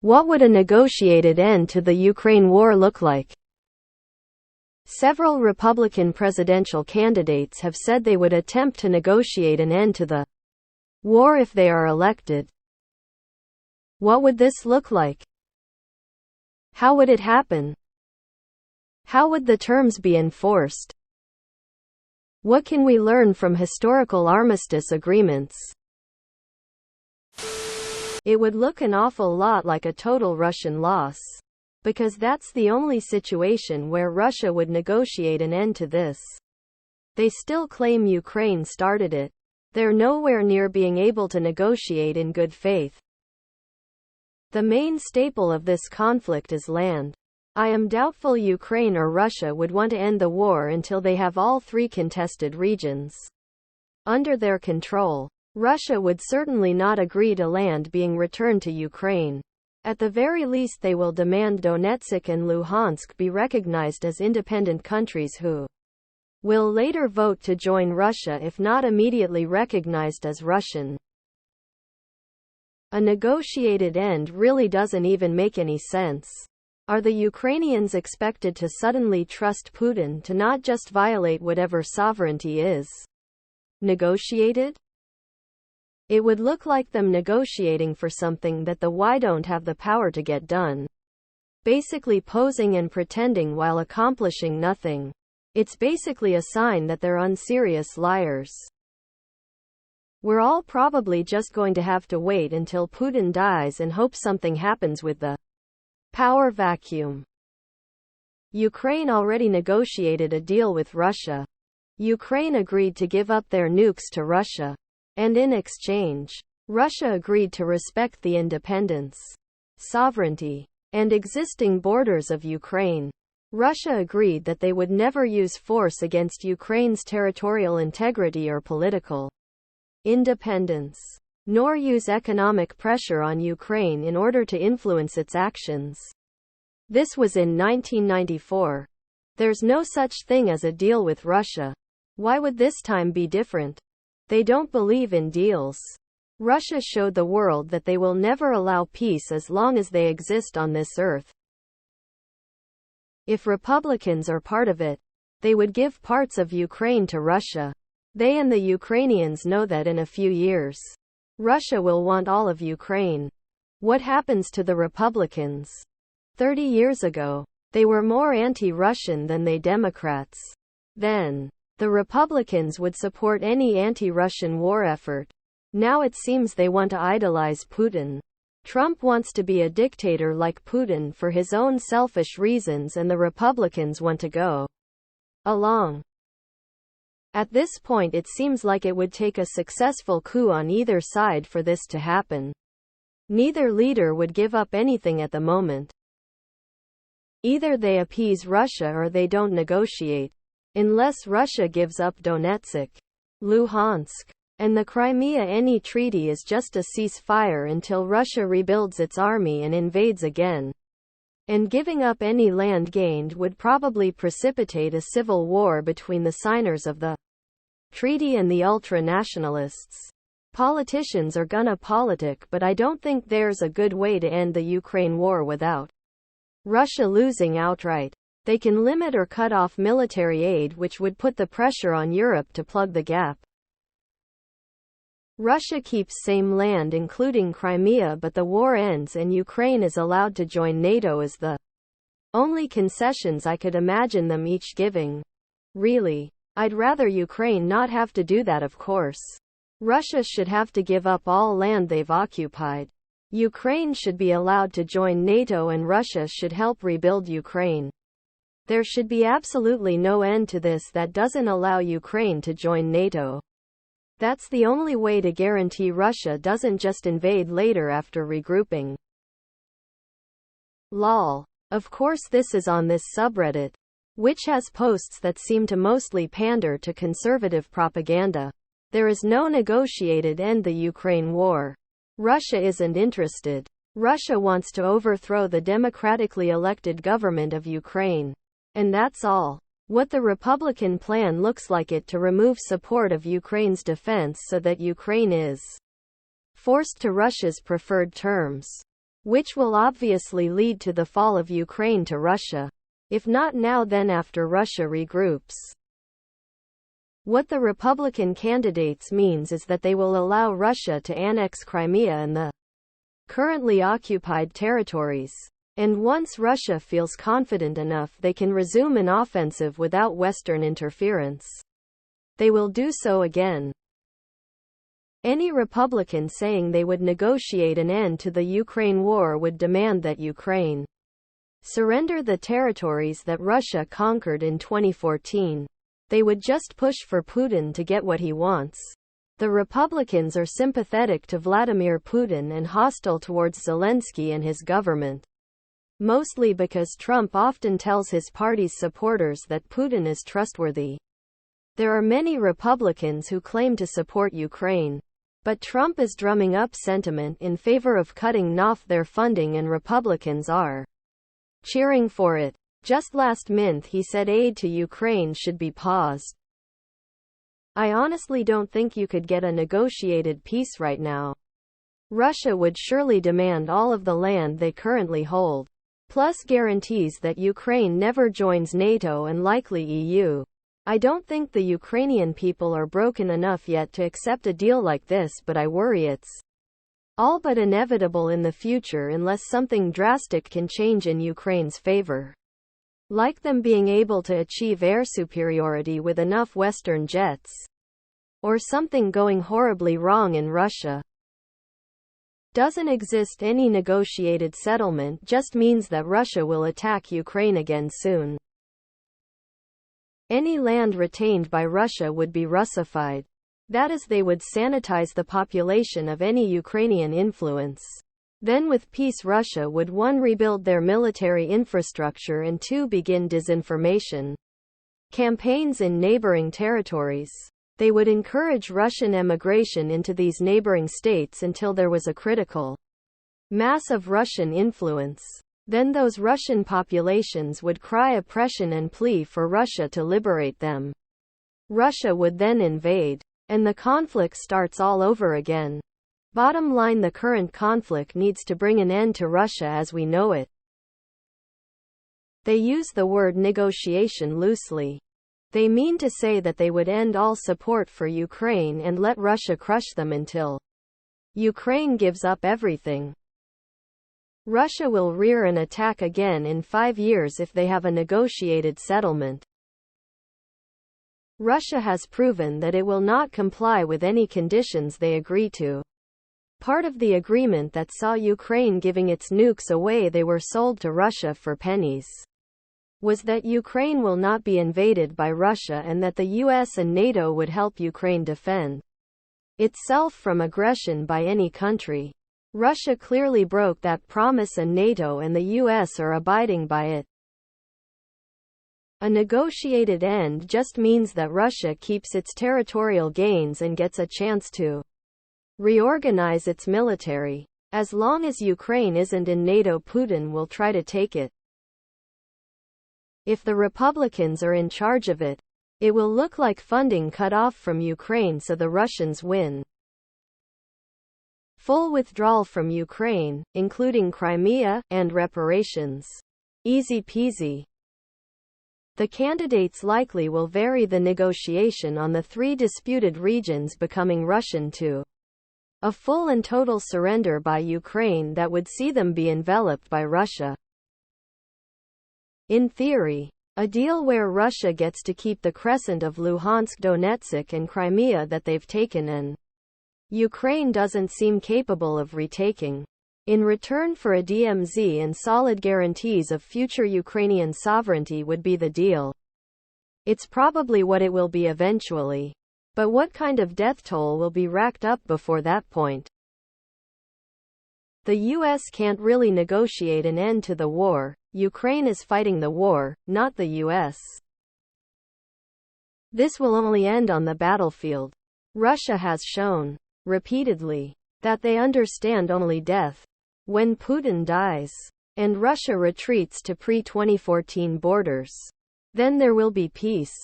What would a negotiated end to the Ukraine war look like? Several Republican presidential candidates have said they would attempt to negotiate an end to the war if they are elected. What would this look like? How would it happen? How would the terms be enforced? What can we learn from historical armistice agreements? It would look an awful lot like a total Russian loss. Because that's the only situation where Russia would negotiate an end to this. They still claim Ukraine started it. They're nowhere near being able to negotiate in good faith. The main staple of this conflict is land. I am doubtful Ukraine or Russia would want to end the war until they have all three contested regions under their control. Russia would certainly not agree to land being returned to Ukraine. At the very least they will demand Donetsk and Luhansk be recognized as independent countries who will later vote to join Russia if not immediately recognized as Russian. A negotiated end really doesn't even make any sense. Are the Ukrainians expected to suddenly trust Putin to not just violate whatever sovereignty is negotiated? It would look like them negotiating for something that the Y don't have the power to get done. Basically posing and pretending while accomplishing nothing. It's basically a sign that they're unserious liars. We're all probably just going to have to wait until Putin dies and hope something happens with the power vacuum. Ukraine already negotiated a deal with Russia. Ukraine agreed to give up their nukes to Russia. And in exchange, Russia agreed to respect the independence, sovereignty, and existing borders of Ukraine. Russia agreed that they would never use force against Ukraine's territorial integrity or political independence, nor use economic pressure on Ukraine in order to influence its actions. This was in 1994. There's no such thing as a deal with Russia. Why would this time be different? They don't believe in deals. Russia showed the world that they will never allow peace as long as they exist on this earth. If Republicans are part of it, they would give parts of Ukraine to Russia. They and the Ukrainians know that in a few years, Russia will want all of Ukraine. What happens to the Republicans? 30 years ago, they were more anti-Russian than they Democrats. Then, the Republicans would support any anti-Russian war effort. Now it seems they want to idolize Putin. Trump wants to be a dictator like Putin for his own selfish reasons, and the Republicans want to go along. At this point it seems like it would take a successful coup on either side for this to happen. Neither leader would give up anything at the moment. Either they appease Russia or they don't negotiate. Unless Russia gives up Donetsk, Luhansk, and the Crimea, any treaty is just a ceasefire until Russia rebuilds its army and invades again. And giving up any land gained would probably precipitate a civil war between the signers of the treaty and the ultra-nationalists. Politicians are gonna politic, but I don't think there's a good way to end the Ukraine war without Russia losing outright. They can limit or cut off military aid, which would put the pressure on Europe to plug the gap. Russia keeps same land including Crimea, but the war ends and Ukraine is allowed to join NATO as the only concessions I could imagine them each giving. Really, I'd rather Ukraine not have to do that, of course. Russia should have to give up all land they've occupied. Ukraine should be allowed to join NATO and Russia should help rebuild Ukraine. There should be absolutely no end to this that doesn't allow Ukraine to join NATO. That's the only way to guarantee Russia doesn't just invade later after regrouping. Lol. Of course this is on this subreddit, which has posts that seem to mostly pander to conservative propaganda. There is no negotiated end the Ukraine war. Russia isn't interested. Russia wants to overthrow the democratically elected government of Ukraine. And that's all. What the Republican plan looks like it to remove support of Ukraine's defense so that Ukraine is forced to Russia's preferred terms. which will obviously lead to the fall of Ukraine to Russia. If not now, then after Russia regroups. What the Republican candidates means is that they will allow Russia to annex Crimea and the currently occupied territories. And once Russia feels confident enough they can resume an offensive without Western interference, they will do so again. Any Republican saying they would negotiate an end to the Ukraine war would demand that Ukraine surrender the territories that Russia conquered in 2014. They would just push for Putin to get what he wants. The Republicans are sympathetic to Vladimir Putin and hostile towards Zelensky and his government, mostly because Trump often tells his party's supporters that Putin is trustworthy. There are many Republicans who claim to support Ukraine, but Trump is drumming up sentiment in favor of cutting off their funding and Republicans are cheering for it. Just last month he said aid to Ukraine should be paused. I honestly don't think you could get a negotiated peace right now. Russia would surely demand all of the land they currently hold, plus guarantees that Ukraine never joins NATO and likely EU. I don't think the Ukrainian people are broken enough yet to accept a deal like this, but I worry it's all but inevitable in the future unless something drastic can change in Ukraine's favor. Like them being able to achieve air superiority with enough Western jets. Or something going horribly wrong in Russia. Doesn't exist any negotiated settlement just means that Russia will attack Ukraine again soon. Any land retained by Russia would be Russified. That is, they would sanitize the population of any Ukrainian influence. Then with peace Russia would 1. Rebuild their military infrastructure and 2. Begin disinformation campaigns in neighboring territories. They would encourage Russian emigration into these neighboring states until there was a critical mass of Russian influence. Then those Russian populations would cry oppression and plea for Russia to liberate them. Russia would then invade, and the conflict starts all over again. Bottom line, the current conflict needs to bring an end to Russia as we know it. They use the word negotiation loosely. They mean to say that they would end all support for Ukraine and let Russia crush them until Ukraine gives up everything. Russia will rear an attack again in 5 years if they have a negotiated settlement. Russia has proven that it will not comply with any conditions they agree to. Part of the agreement that saw Ukraine giving its nukes away they were sold to Russia for pennies, was that Ukraine will not be invaded by Russia and that the US and NATO would help Ukraine defend itself from aggression by any country. Russia clearly broke that promise and NATO and the US are abiding by it. A negotiated end just means that Russia keeps its territorial gains and gets a chance to reorganize its military. As long as Ukraine isn't in NATO, Putin will try to take it. If the Republicans are in charge of it, it will look like funding cut off from Ukraine so the Russians win. Full withdrawal from Ukraine, including Crimea, and reparations. Easy peasy. The candidates likely will vary the negotiation on the 3 disputed regions becoming Russian to a full and total surrender by Ukraine that would see them be enveloped by Russia. In theory, a deal where Russia gets to keep the crescent of Luhansk, Donetsk and Crimea that they've taken and Ukraine doesn't seem capable of retaking, in return for a DMZ and solid guarantees of future Ukrainian sovereignty would be the deal. It's probably what it will be eventually. But what kind of death toll will be racked up before that point? The US can't really negotiate an end to the war. Ukraine is fighting the war, not the US. This will only end on the battlefield. Russia has shown, repeatedly, that they understand only death. When Putin dies, and Russia retreats to pre-2014 borders, then there will be peace.